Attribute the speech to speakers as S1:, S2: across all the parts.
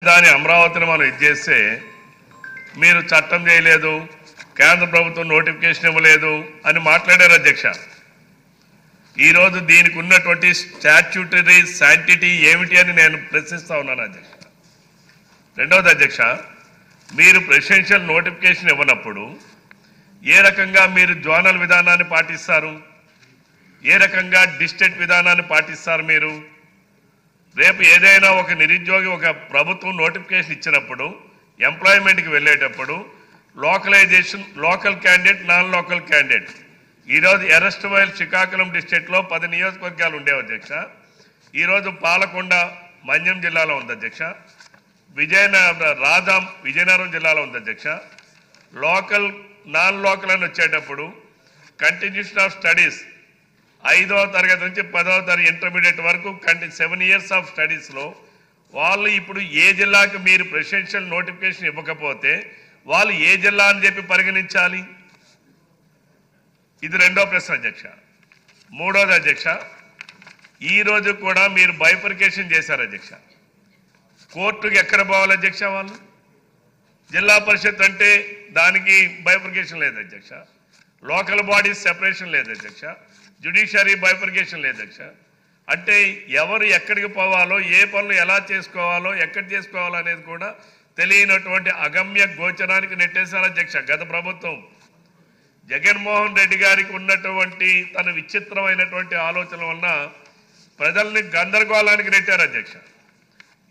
S1: దాని అమరావతిని మనం ఇచ్చేస్తే మీరు చట్టం చేయలేదు, కేంద్ర ప్రభుత్వం నోటిఫికేషన్ ఇవ్వలేదు అని మాట్లాడారు అధ్యక్ష. ఈరోజు దీనికి ఉన్నటువంటి స్టాట్యూటరీ శాంటిటీ ఏమిటి అని నేను ప్రశ్నిస్తా ఉన్నాను అధ్యక్ష. రెండవది అధ్యక్ష, మీరు ప్రెసిడెన్షియల్ నోటిఫికేషన్ ఇవ్వనప్పుడు ఏ రకంగా మీరు జోనల్ విధానాన్ని పాటిస్తారు, ఏ రకంగా డిస్ట్రిక్ట్ విధానాన్ని పాటిస్తారు? మీరు రేపు ఏదైనా ఒక నిరుద్యోగి ఒక ప్రభుత్వం నోటిఫికేషన్ ఇచ్చినప్పుడు ఎంప్లాయ్మెంట్కి వెళ్ళేటప్పుడు localisation, local candidate, non local candidate. ఈరోజు ఎర్రస్ట్మైల్ శ్రీకాకుళం డిస్ట్రిక్ట్లో 10 నియోజకవర్గాలు ఉండేవి అధ్యక్ష. ఈరోజు పాలకొండ మన్యం జిల్లాలో ఉంది అధ్యక్ష, విజయనగరం జిల్లాలో ఉంది అధ్యక్ష. లోకల్, నాన్ లోకల్ అని వచ్చేటప్పుడు కంటిన్యూషన్ ఆఫ్ స్టడీస్ 5వ తరగతి నుంచి 10వ తరగతి ఇంటర్మీడియట్ వరకు 7 ఇయర్స్ ఆఫ్ స్టడీస్లో వాళ్ళు ఇప్పుడు ఏ జిల్లాకు మీరు ప్రెసిడెన్షియల్ నోటిఫికేషన్ ఇవ్వకపోతే వాళ్ళు ఏ జిల్లా అని చెప్పి పరిగణించాలి? ఇది రెండో ప్రశ్న అధ్యక్ష. మూడోది అధ్యక్ష, ఈరోజు కూడా మీరు బైఫర్కేషన్ చేశారు అధ్యక్ష. కోర్టుకి ఎక్కడ పోవాలి అధ్యక్ష? వాళ్ళు జిల్లా పరిషత్ అంటే దానికి బైఫర్కేషన్ లేదు అధ్యక్ష, లోకల్ బాడీస్ సెపరేషన్ లేదు అధ్యక్ష, జ్యుడిషియరీ బైఫర్కేషన్ లేదు అధ్యక్ష. అంటే ఎవరు ఎక్కడికి పోవాలో, ఏ పనులు ఎలా చేసుకోవాలో, ఎక్కడ చేసుకోవాలో అనేది కూడా తెలియనటువంటి అగమ్య గోచరానికి నెట్టేశారు అధ్యక్ష గత ప్రభుత్వం. జగన్మోహన్ రెడ్డి గారికి ఉన్నటువంటి తన విచిత్రమైనటువంటి ఆలోచన వలన ప్రజల్ని గందరగోళానికి నెట్టారు అధ్యక్ష.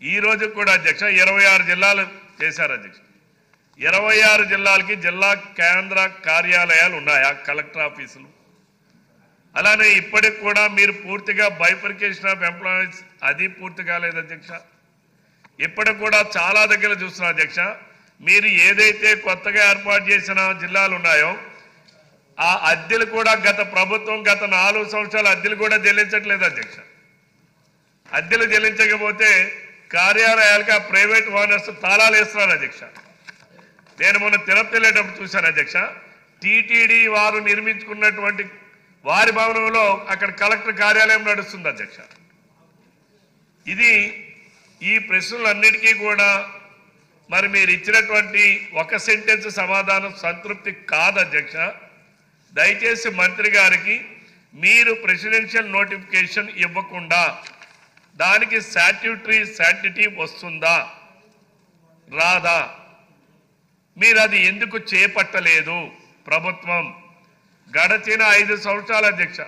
S1: ఈ రోజు కూడా అధ్యక్ష 26 జిల్లాలు చేశారు అధ్యక్ష. 26 జిల్లాలకి జిల్లా కేంద్ర కార్యాలయాలు ఉన్నాయా, కలెక్టర్ ఆఫీసులు? అలానే ఇప్పటికి కూడా మీరు పూర్తిగా బైఫర్కేషన్ ఆఫ్ ఎంప్లాయీస్ అది పూర్తి కాలేదు అధ్యక్ష. ఇప్పటికి కూడా చాలా దగ్గర చూస్తున్నా అధ్యక్ష, మీరు ఏదైతే కొత్తగా ఏర్పాటు చేసిన జిల్లాలు ఉన్నాయో ఆ అద్దెలు కూడా గత ప్రభుత్వం గత 4 సంవత్సరాల అద్దెలు కూడా చెల్లించట్లేదు అధ్యక్ష. అద్దెలు చెల్లించకపోతే కార్యాలయాలకు ఆ ప్రైవేట్ ఓనర్స్ తాళాలు వేస్తున్నారు అధ్యక్ష. నేను మొన్న తిరుపతి వెళ్ళేటప్పుడు చూశాను అధ్యక్ష, టీటీడీ వారు నిర్మించుకున్నటువంటి వారి భవనంలో అక్కడ కలెక్టర్ కార్యాలయం నడుస్తుంది అధ్యక్ష. ఇది ఈ ప్రశ్నలన్నిటికీ కూడా మరి మీరు ఇచ్చినటువంటి ఒక సెంటెన్స్ సమాధానం సంతృప్తి కాదు అధ్యక్ష. దయచేసి మంత్రి గారికి మీరు ప్రెసిడెన్షియల్ నోటిఫికేషన్ ఇవ్వకుండా దానికి స్టాట్యూటరీ శాంటిటీ వస్తుందా రాదా, మీరు అది ఎందుకు చేపట్టలేదు? ప్రభుత్వం గడచిన 5 సంవత్సరాల అధ్యక్ష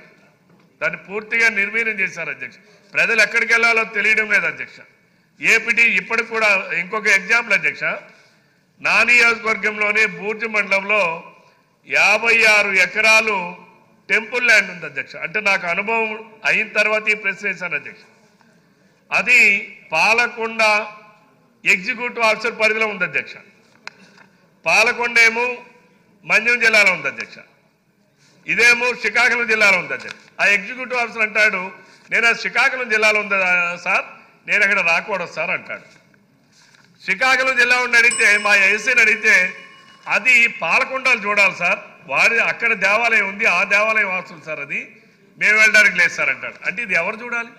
S1: దాన్ని పూర్తిగా నిర్వీర్యం చేశారు అధ్యక్ష. ప్రజలు ఎక్కడికి వెళ్ళాలో తెలియడం లేదు అధ్యక్ష. ఏపీటీ ఇప్పటికి కూడా ఇంకొక ఎగ్జాంపుల్ అధ్యక్ష, నా నియోజకవర్గంలోనే బూర్జి మండలంలో 56 ఎకరాలు టెంపుల్ ల్యాండ్ ఉంది అధ్యక్ష. అంటే నాకు అనుభవం అయిన తర్వాత ఈ ప్రశ్న వేశాను అధ్యక్ష. అది పాలకొండ ఎగ్జిక్యూటివ్ ఆఫీసర్ పరిధిలో ఉంది అధ్యక్ష. పాలకొండ ఏమో మన్యం జిల్లాలో ఉంది అధ్యక్ష, ఇదేమో శ్రీకాకుళం జిల్లాలో ఉంది అధ్యక్ష. ఆ ఎగ్జిక్యూటివ్ ఆఫీసర్ అంటాడు, నేను ఆ శ్రీకాకుళం జిల్లాలో ఉందా సార్, నేను అక్కడ రాకూడదు సార్ అంటాడు. శ్రీకాకుళం జిల్లా ఉండి అడిగితే, మా ఎస్సీని అడిగితే అది పాలకొండలు చూడాలి సార్, వారి అక్కడ దేవాలయం ఉంది, ఆ దేవాలయం వాసులు సార్, అది మేము వెళ్ళడానికి లేదు సార్ అంటాడు. అంటే ఇది ఎవరు చూడాలి?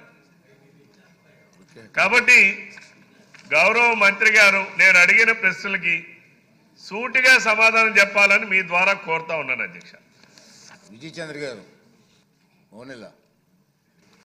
S1: కాబట్టి గౌరవ మంత్రి గారు నేను అడిగిన ప్రశ్నలకి సూటిగా సమాధానం చెప్పాలని మీ ద్వారా కోరుతా ఉన్నాను అధ్యక్ష.
S2: విజయ్ చంద్ర గారు, మౌనిలా.